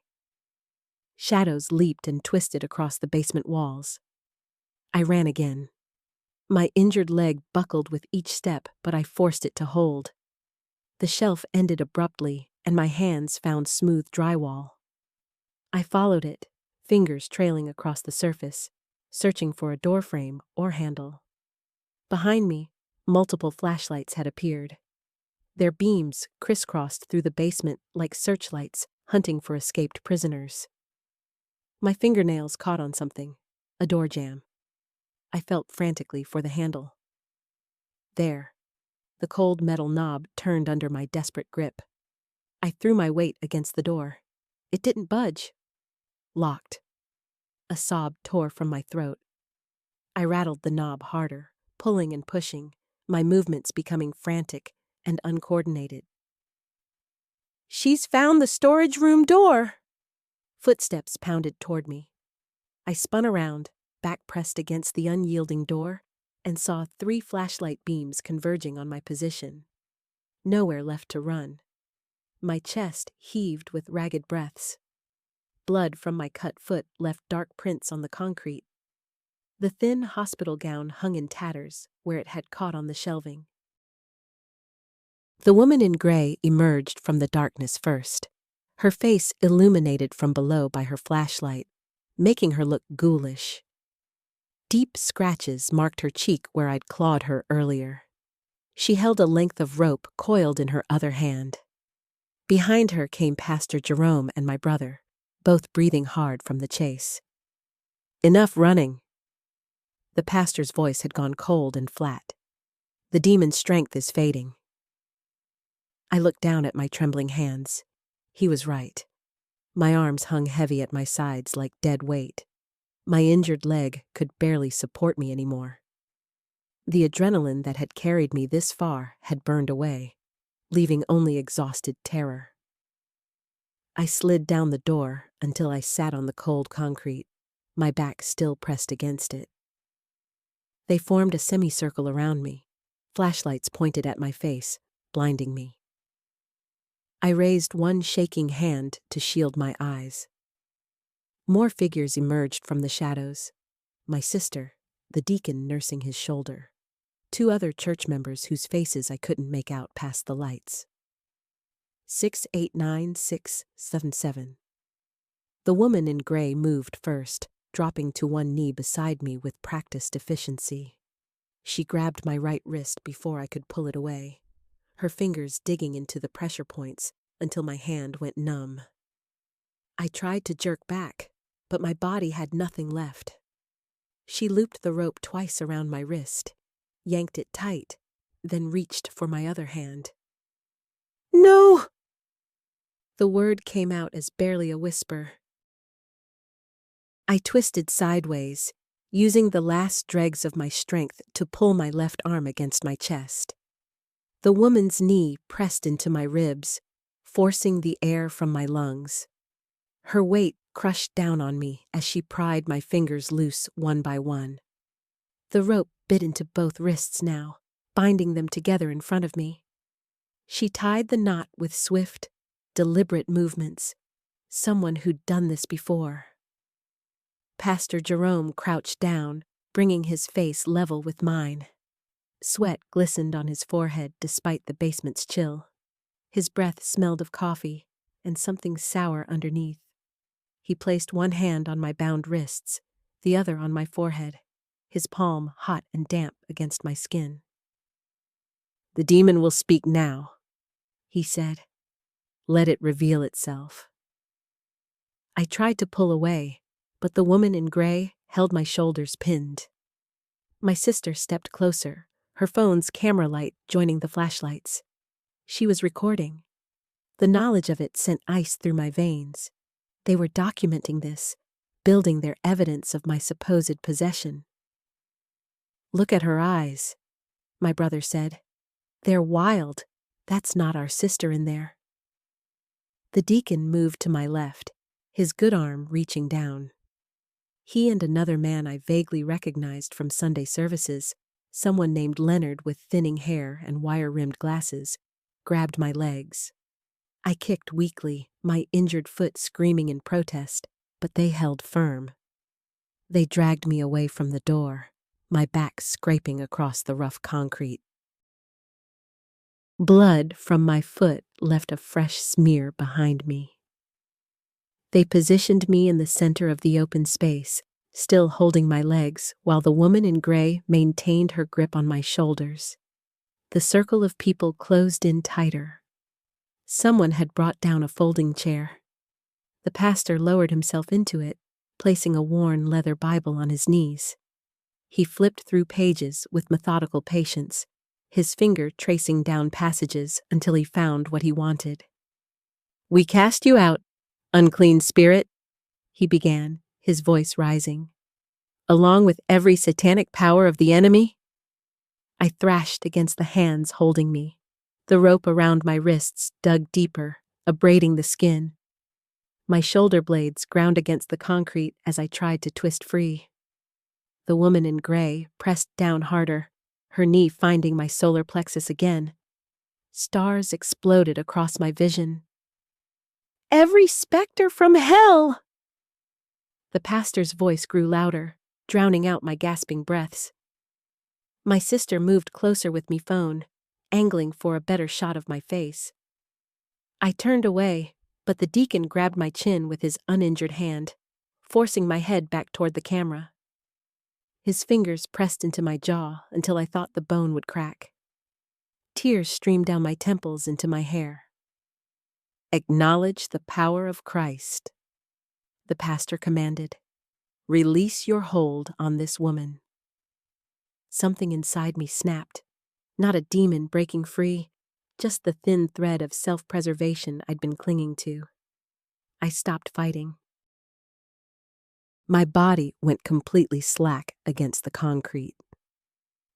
Shadows leaped and twisted across the basement walls. I ran again. My injured leg buckled with each step, but I forced it to hold. The shelf ended abruptly, and my hands found smooth drywall. I followed it, fingers trailing across the surface, searching for a doorframe or handle. Behind me, multiple flashlights had appeared. Their beams crisscrossed through the basement like searchlights hunting for escaped prisoners. My fingernails caught on something, a door jamb. I felt frantically for the handle. There, the cold metal knob turned under my desperate grip. I threw my weight against the door. It didn't budge. Locked. A sob tore from my throat. I rattled the knob harder, pulling and pushing, my movements becoming frantic and uncoordinated. "She's found the storage room door!" Footsteps pounded toward me. I spun around, back pressed against the unyielding door, and saw 3 flashlight beams converging on my position. Nowhere left to run. My chest heaved with ragged breaths. Blood from my cut foot left dark prints on the concrete. The thin hospital gown hung in tatters where it had caught on the shelving. The woman in gray emerged from the darkness first, her face illuminated from below by her flashlight, making her look ghoulish. Deep scratches marked her cheek where I'd clawed her earlier. She held a length of rope coiled in her other hand. Behind her came Pastor Jerome and my brother, both breathing hard from the chase. "Enough running." The pastor's voice had gone cold and flat. "The demon's strength is fading." I looked down at my trembling hands. He was right. My arms hung heavy at my sides like dead weight. My injured leg could barely support me anymore. The adrenaline that had carried me this far had burned away, leaving only exhausted terror. I slid down the door until I sat on the cold concrete, my back still pressed against it. They formed a semicircle around me, flashlights pointed at my face, blinding me. I raised one shaking hand to shield my eyes. More figures emerged from the shadows. My sister, the deacon nursing his shoulder. 2 other church members whose faces I couldn't make out past the lights. 689677. The woman in gray moved first, dropping to one knee beside me with practiced efficiency. She grabbed my right wrist before I could pull it away, her fingers digging into the pressure points until my hand went numb. I tried to jerk back, but my body had nothing left. She looped the rope twice around my wrist, yanked it tight, then reached for my other hand. "No!" The word came out as barely a whisper. I twisted sideways, using the last dregs of my strength to pull my left arm against my chest. The woman's knee pressed into my ribs, forcing the air from my lungs. Her weight crushed down on me as she pried my fingers loose one by one. The rope bit into both wrists now, binding them together in front of me. She tied the knot with swift, deliberate movements, someone who'd done this before. Pastor Jerome crouched down, bringing his face level with mine. Sweat glistened on his forehead despite the basement's chill. His breath smelled of coffee and something sour underneath. He placed one hand on my bound wrists, the other on my forehead, his palm hot and damp against my skin. "The demon will speak now," he said. "Let it reveal itself." I tried to pull away, but the woman in gray held my shoulders pinned. My sister stepped closer, her phone's camera light joining the flashlights. She was recording. The knowledge of it sent ice through my veins. They were documenting this, building their evidence of my supposed possession. "Look at her eyes," my brother said. "They're wild. That's not our sister in there." The deacon moved to my left, his good arm reaching down. He and another man I vaguely recognized from Sunday services, someone named Leonard with thinning hair and wire-rimmed glasses, grabbed my legs. I kicked weakly, my injured foot screaming in protest, but they held firm. They dragged me away from the door, my back scraping across the rough concrete. Blood from my foot left a fresh smear behind me. They positioned me in the center of the open space, still holding my legs, while the woman in gray maintained her grip on my shoulders. The circle of people closed in tighter. Someone had brought down a folding chair. The pastor lowered himself into it, placing a worn leather Bible on his knees. He flipped through pages with methodical patience, his finger tracing down passages until he found what he wanted. "We cast you out, unclean spirit," he began, his voice rising. "Along with every satanic power of the enemy." I thrashed against the hands holding me. The rope around my wrists dug deeper, abrading the skin. My shoulder blades ground against the concrete as I tried to twist free. The woman in gray pressed down harder, her knee finding my solar plexus again. Stars exploded across my vision. "Every specter from hell!" The pastor's voice grew louder, drowning out my gasping breaths. My sister moved closer with me phone, angling for a better shot of my face. I turned away, but the deacon grabbed my chin with his uninjured hand, forcing my head back toward the camera. His fingers pressed into my jaw until I thought the bone would crack. Tears streamed down my temples into my hair. "Acknowledge the power of Christ," the pastor commanded. "Release your hold on this woman." Something inside me snapped. Not a demon breaking free, just the thin thread of self-preservation I'd been clinging to. I stopped fighting. My body went completely slack against the concrete.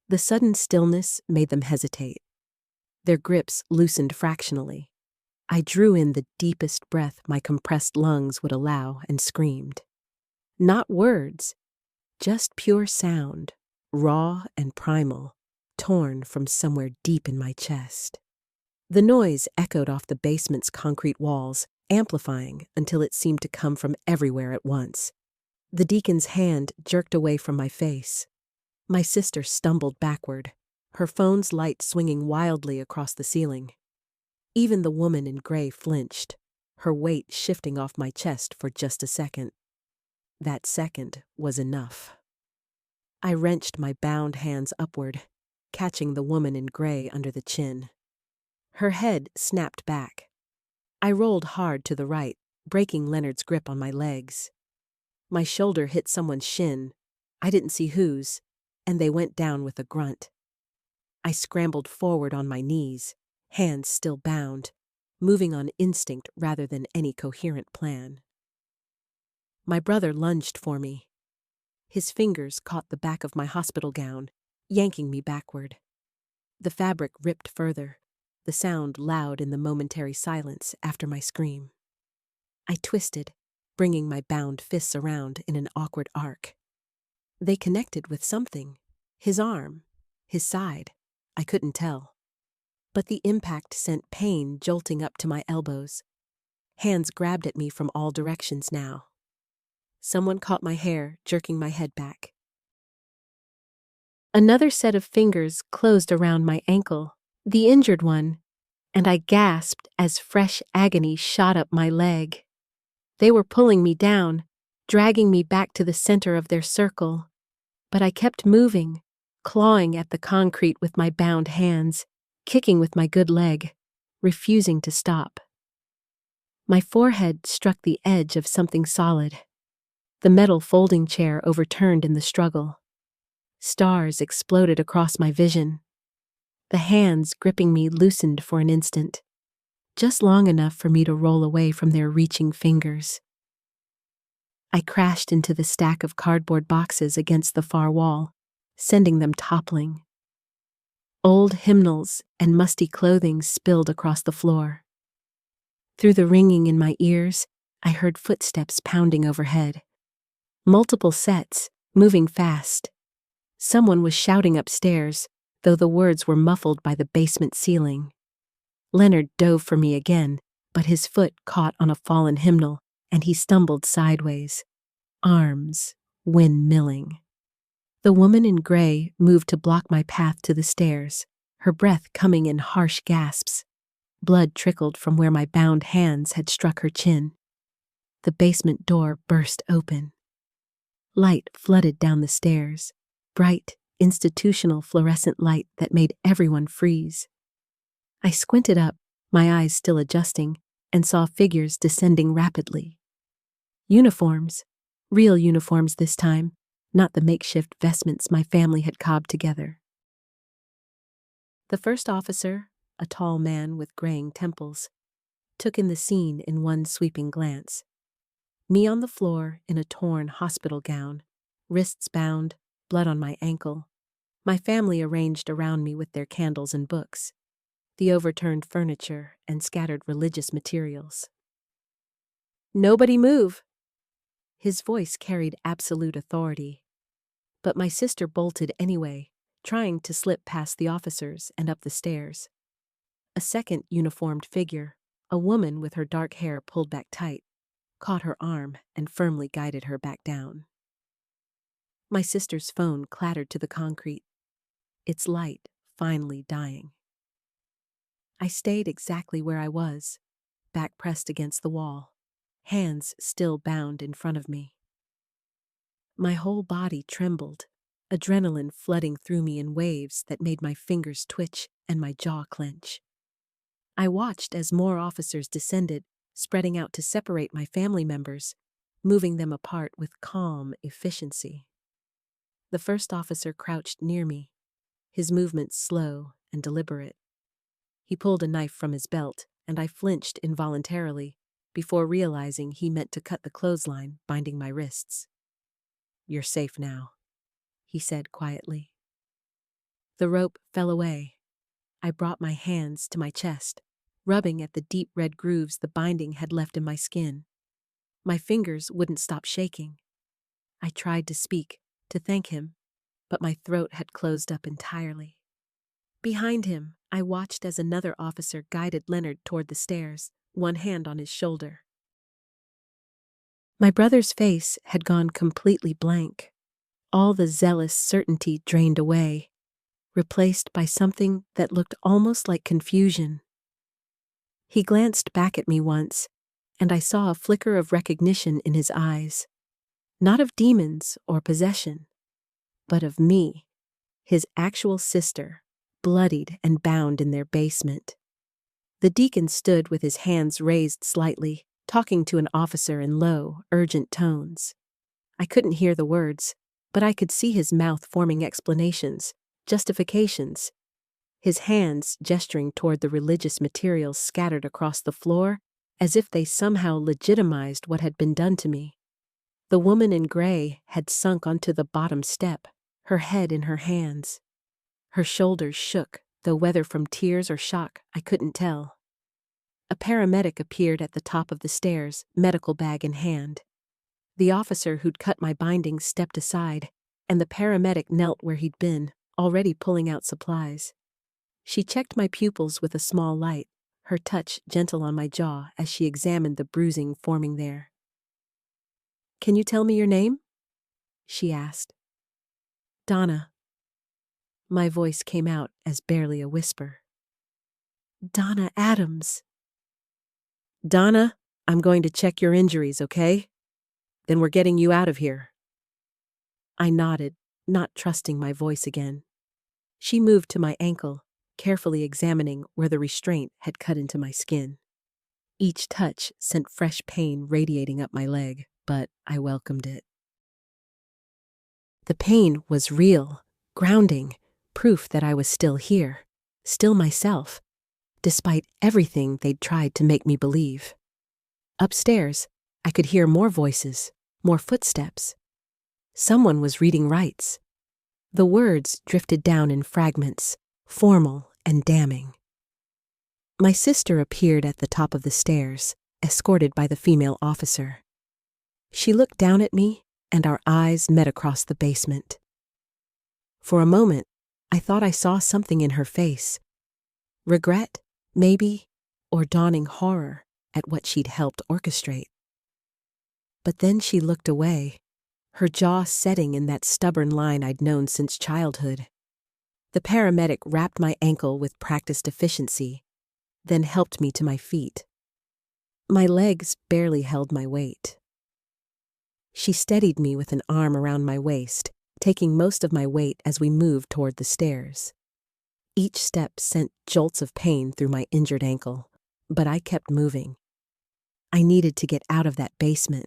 The sudden stillness made them hesitate. Their grips loosened fractionally. I drew in the deepest breath my compressed lungs would allow and screamed. Not words, just pure sound, raw and primal, torn from somewhere deep in my chest. The noise echoed off the basement's concrete walls, amplifying until it seemed to come from everywhere at once. The deacon's hand jerked away from my face. My sister stumbled backward, her phone's light swinging wildly across the ceiling. Even the woman in gray flinched, her weight shifting off my chest for just a second. That second was enough. I wrenched my bound hands upward, catching the woman in gray under the chin. Her head snapped back. I rolled hard to the right, breaking Leonard's grip on my legs. My shoulder hit someone's shin. I didn't see whose, and they went down with a grunt. I scrambled forward on my knees, hands still bound, moving on instinct rather than any coherent plan. My brother lunged for me. His fingers caught the back of my hospital gown, yanking me backward. The fabric ripped further, the sound loud in the momentary silence after my scream. I twisted, bringing my bound fists around in an awkward arc. They connected with something. His arm, his side, I couldn't tell. But the impact sent pain jolting up to my elbows. Hands grabbed at me from all directions now. Someone caught my hair, jerking my head back. Another set of fingers closed around my ankle, the injured one, and I gasped as fresh agony shot up my leg. They were pulling me down, dragging me back to the center of their circle. But I kept moving, clawing at the concrete with my bound hands, kicking with my good leg, refusing to stop. My forehead struck the edge of something solid. The metal folding chair overturned in the struggle. Stars exploded across my vision. The hands gripping me loosened for an instant, just long enough for me to roll away from their reaching fingers. I crashed into the stack of cardboard boxes against the far wall, sending them toppling. Old hymnals and musty clothing spilled across the floor. Through the ringing in my ears, I heard footsteps pounding overhead. Multiple sets, moving fast. Someone was shouting upstairs, though the words were muffled by the basement ceiling. Leonard dove for me again, but his foot caught on a fallen hymnal, and he stumbled sideways, arms windmilling. The woman in gray moved to block my path to the stairs, her breath coming in harsh gasps. Blood trickled from where my bound hands had struck her chin. The basement door burst open. Light flooded down the stairs, bright, institutional fluorescent light that made everyone freeze. I squinted up, my eyes still adjusting, and saw figures descending rapidly. Uniforms, real uniforms this time, not the makeshift vestments my family had cobbed together. The first officer, a tall man with graying temples, took in the scene in one sweeping glance. Me on the floor in a torn hospital gown, wrists bound, blood on my ankle. My family arranged around me with their candles and books, the overturned furniture and scattered religious materials. "Nobody move!" His voice carried absolute authority. But my sister bolted anyway, trying to slip past the officers and up the stairs. A second uniformed figure, a woman with her dark hair pulled back tight, caught her arm and firmly guided her back down. My sister's phone clattered to the concrete, its light finally dying. I stayed exactly where I was, back pressed against the wall, hands still bound in front of me. My whole body trembled, adrenaline flooding through me in waves that made my fingers twitch and my jaw clench. I watched as more officers descended, spreading out to separate my family members, moving them apart with calm efficiency. The first officer crouched near me, his movements slow and deliberate. He pulled a knife from his belt, and I flinched involuntarily before realizing he meant to cut the clothesline binding my wrists. "You're safe now," he said quietly. The rope fell away. I brought my hands to my chest, rubbing at the deep red grooves the binding had left in my skin. My fingers wouldn't stop shaking. I tried to speak, to thank him, but my throat had closed up entirely. Behind him, I watched as another officer guided Leonard toward the stairs, one hand on his shoulder. My brother's face had gone completely blank. All the zealous certainty drained away, replaced by something that looked almost like confusion. He glanced back at me once, and I saw a flicker of recognition in his eyes, not of demons or possession, but of me, his actual sister, bloodied and bound in their basement. The deacon stood with his hands raised slightly, talking to an officer in low, urgent tones. I couldn't hear the words, but I could see his mouth forming explanations, justifications, his hands gesturing toward the religious materials scattered across the floor as if they somehow legitimized what had been done to me. The woman in gray had sunk onto the bottom step, her head in her hands. Her shoulders shook, though whether from tears or shock, I couldn't tell. A paramedic appeared at the top of the stairs, medical bag in hand. The officer who'd cut my bindings stepped aside, and the paramedic knelt where he'd been, already pulling out supplies. She checked my pupils with a small light, her touch gentle on my jaw as she examined the bruising forming there. "Can you tell me your name?" she asked. "Donna." My voice came out as barely a whisper. Donna Adams. Donna, I'm going to check your injuries, okay? Then we're getting you out of here. I nodded, not trusting my voice again. She moved to my ankle, carefully examining where the restraint had cut into my skin. Each touch sent fresh pain radiating up my leg, but I welcomed it. The pain was real, grounding, proof that I was still here, still myself, despite everything they'd tried to make me believe. Upstairs, I could hear more voices, more footsteps. Someone was reading rights. The words drifted down in fragments, formal and damning. My sister appeared at the top of the stairs, escorted by the female officer. She looked down at me, and our eyes met across the basement. For a moment, I thought I saw something in her face. Regret, maybe, or dawning horror at what she'd helped orchestrate. But then she looked away, her jaw setting in that stubborn line I'd known since childhood. The paramedic wrapped my ankle with practiced efficiency, then helped me to my feet. My legs barely held my weight. She steadied me with an arm around my waist, taking most of my weight as we moved toward the stairs. Each step sent jolts of pain through my injured ankle, but I kept moving. I needed to get out of that basement,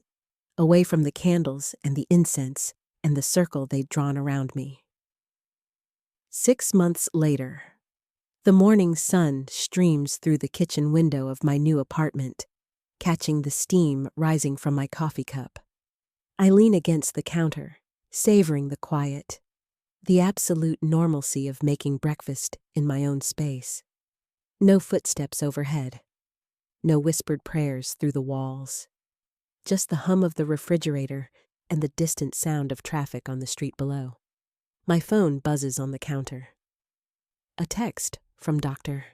away from the candles and the incense and the circle they'd drawn around me. 6 months later, the morning sun streams through the kitchen window of my new apartment, catching the steam rising from my coffee cup. I lean against the counter, savoring the quiet, the absolute normalcy of making breakfast in my own space. No footsteps overhead, no whispered prayers through the walls, just the hum of the refrigerator and the distant sound of traffic on the street below. My phone buzzes on the counter. A text from Dr.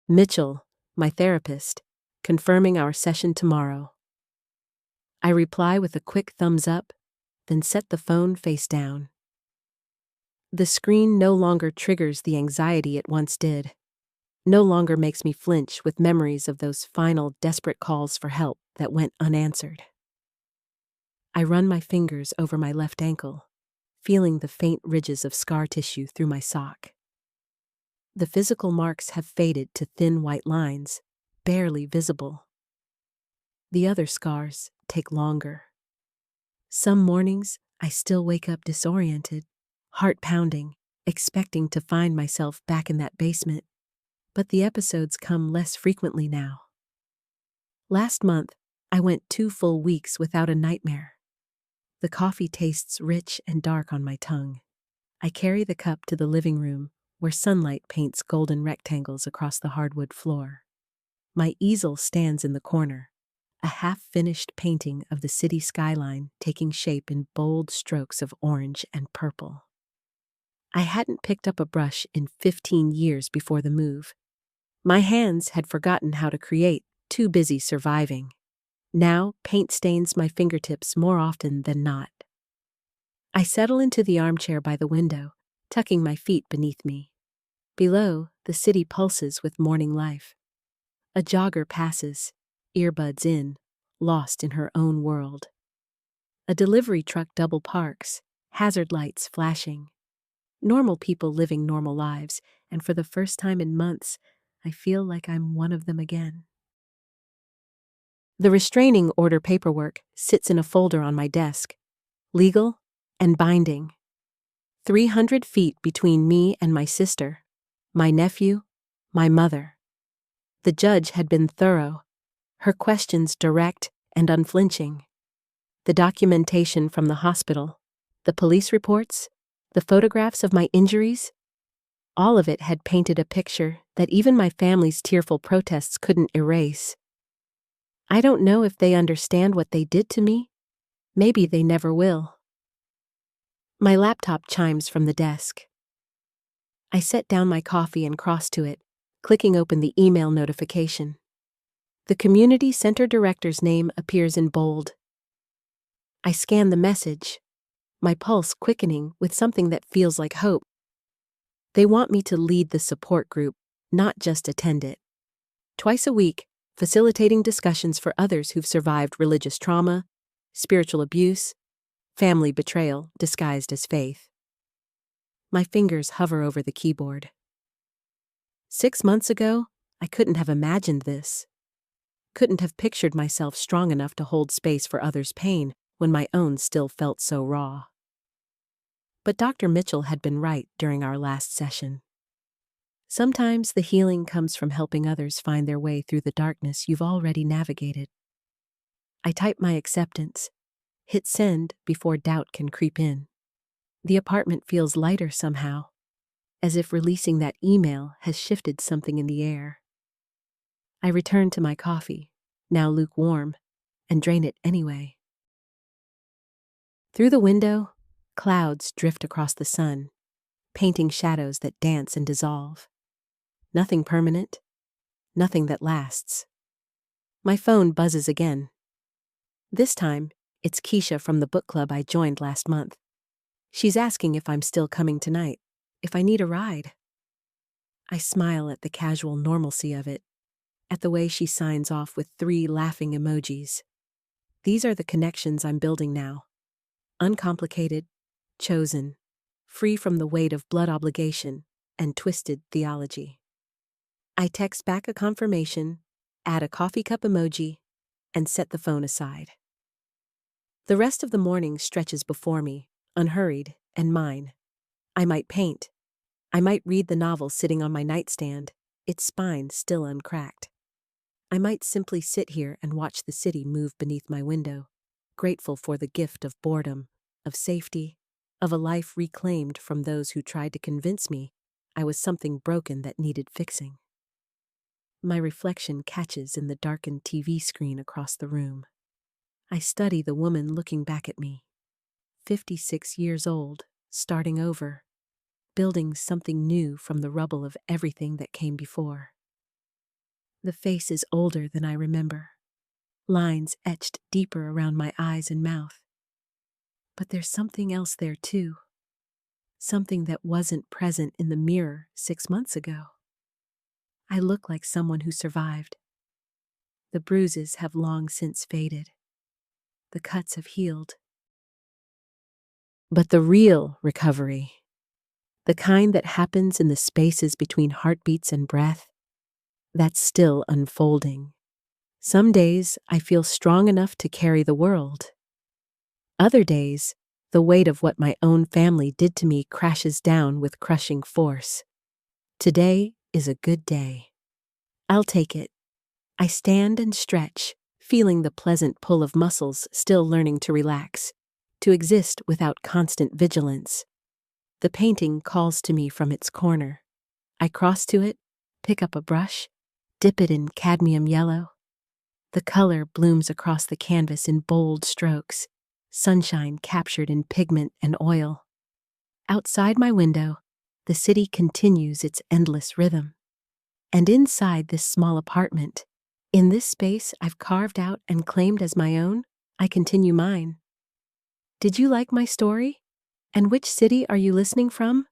Mitchell, my therapist, confirming our session tomorrow. I reply with a quick thumbs up, then set the phone face down. The screen no longer triggers the anxiety it once did, no longer makes me flinch with memories of those final desperate calls for help that went unanswered. I run my fingers over my left ankle, feeling the faint ridges of scar tissue through my sock. The physical marks have faded to thin white lines, barely visible. The other scars take longer. Some mornings, I still wake up disoriented, heart pounding, expecting to find myself back in that basement, but the episodes come less frequently now. Last month, I went 2 full weeks without a nightmare. The coffee tastes rich and dark on my tongue. I carry the cup to the living room, where sunlight paints golden rectangles across the hardwood floor. My easel stands in the corner, a half-finished painting of the city skyline taking shape in bold strokes of orange and purple. I hadn't picked up a brush in 15 years before the move. My hands had forgotten how to create, too busy surviving. Now, paint stains my fingertips more often than not. I settle into the armchair by the window, tucking my feet beneath me. Below, the city pulses with morning life. A jogger passes, earbuds in, lost in her own world. A delivery truck double parks, hazard lights flashing. Normal people living normal lives, and for the first time in months, I feel like I'm one of them again. The restraining order paperwork sits in a folder on my desk, legal and binding. 300 feet between me and my sister, my nephew, my mother. The judge had been thorough, her questions direct and unflinching. The documentation from the hospital, the police reports, the photographs of my injuries, all of it had painted a picture that even my family's tearful protests couldn't erase. I don't know if they understand what they did to me. Maybe they never will. My laptop chimes from the desk. I set down my coffee and cross to it, clicking open the email notification. The community center director's name appears in bold. I scan the message. my pulse quickening with something that feels like hope. They want me to lead the support group, not just attend it. Twice a week, facilitating discussions for others who've survived religious trauma, spiritual abuse, family betrayal disguised as faith. My fingers hover over the keyboard. 6 months ago, I couldn't have imagined this. Couldn't have pictured myself strong enough to hold space for others' pain when my own still felt so raw. But Dr. Mitchell had been right during our last session. Sometimes the healing comes from helping others find their way through the darkness you've already navigated. I type my acceptance, hit send before doubt can creep in. The apartment feels lighter somehow, as if releasing that email has shifted something in the air. I return to my coffee, now lukewarm, and drain it anyway. Through the window, clouds drift across the sun, painting shadows that dance and dissolve. Nothing permanent, nothing that lasts. My phone buzzes again. This time, it's Keisha from the book club I joined last month. She's asking if I'm still coming tonight, if I need a ride. I smile at the casual normalcy of it, at the way she signs off with 3 laughing emojis. These are the connections I'm building now. Uncomplicated, chosen, free from the weight of blood obligation and twisted theology. I text back a confirmation, add a coffee cup emoji, and set the phone aside. The rest of the morning stretches before me, unhurried and mine. I might paint. I might read the novel sitting on my nightstand, its spine still uncracked. I might simply sit here and watch the city move beneath my window, grateful for the gift of boredom, of safety, of a life reclaimed from those who tried to convince me I was something broken that needed fixing. My reflection catches in the darkened TV screen across the room. I study the woman looking back at me, 56 years old, starting over, building something new from the rubble of everything that came before. The face is older than I remember, lines etched deeper around my eyes and mouth. But there's something else there too, something that wasn't present in the mirror 6 months ago. I look like someone who survived. The bruises have long since faded. The cuts have healed. But the real recovery, the kind that happens in the spaces between heartbeats and breath, that's still unfolding. Some days I feel strong enough to carry the world. Other days, the weight of what my own family did to me crashes down with crushing force. Today is a good day. I'll take it. I stand and stretch, feeling the pleasant pull of muscles still learning to relax, to exist without constant vigilance. The painting calls to me from its corner. I cross to it, pick up a brush, dip it in cadmium yellow. The color blooms across the canvas in bold strokes, sunshine captured in pigment and oil. Outside my window, the city continues its endless rhythm. And inside this small apartment, in this space I've carved out and claimed as my own, I continue mine. Did you like my story? And which city are you listening from?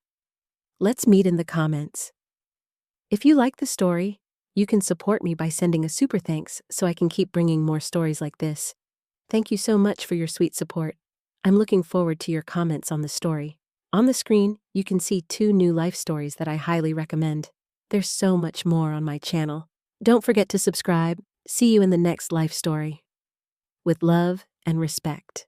Let's meet in the comments. If you like the story, you can support me by sending a super thanks so I can keep bringing more stories like this. Thank you so much for your sweet support. I'm looking forward to your comments on the story. On the screen, you can see 2 new life stories that I highly recommend. There's so much more on my channel. Don't forget to subscribe. See you in the next life story. With love and respect.